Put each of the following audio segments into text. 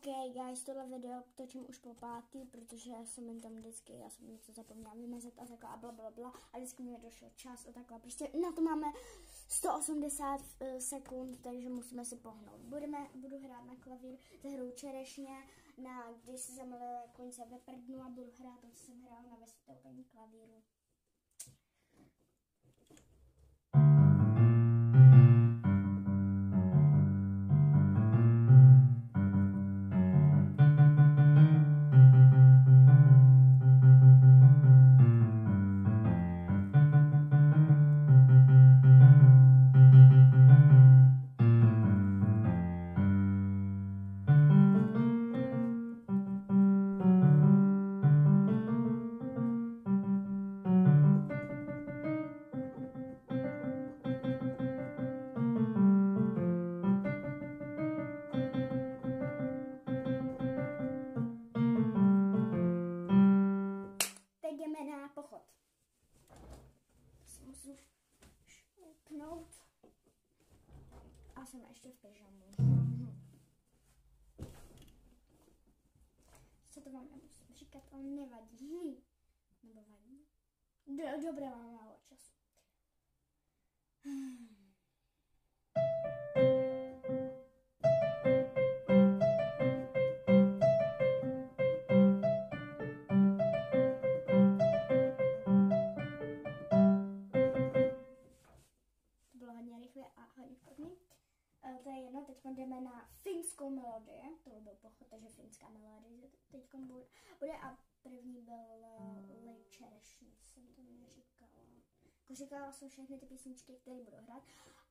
OK, guys, tohle video točím už po pátý, protože jsem jen tam vždycky, já jsem něco zapomněla vymazat a takhle a blablabla a vždycky mi došel čas a takhle. Prostě na to máme 180 sekund, takže musíme si pohnout. Budu hrát na klavír se hrou Čerešně, když se zamiluje konce ve prdnu a budu hrát to, co jsem hrála na vystoupení klavíru. Jdeme na pochod. Musím šoupnout. A jsem ještě v pyžamu. Co to vám nemusím říkat, ale nevadí. Nebo vadí? Dobré, mám málo času. A hodně špatný. To je jedno, teď jdeme na finskou melodii, to byl pochod, takže finská melodie teď bude a první byl Lej Čerešně, jsem to neříkala. Jako říkala jsem všechny ty písničky, které budu hrát,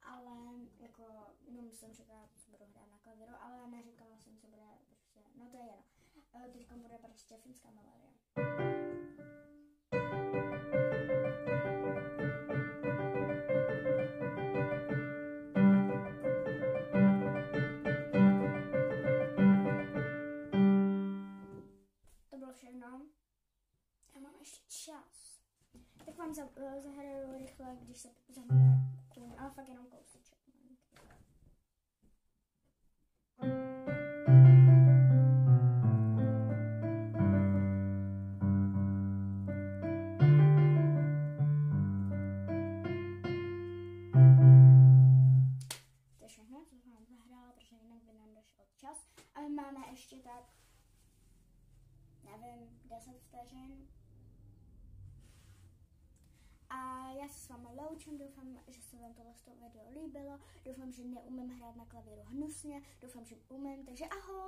ale jako, no jsem říkala, co budu hrát na klavíru, ale neříkala jsem, co bude prostě, no to je jedno. Teď bude prostě finská melodie. Všechno. Já mám ještě čas. Tak vám zahraju rychle, když se zamiluje kůň, ale fakt jenom kousíček. To je všechno, co jsem vám zahrála, protože jinak by nám došel čas. A my máme ještě tak nevím, 10 vteřin. A já se s vámi loučím, doufám, že se vám tohle video líbilo, doufám, že neumím hrát na klavíru hnusně, doufám, že umím, takže ahoj!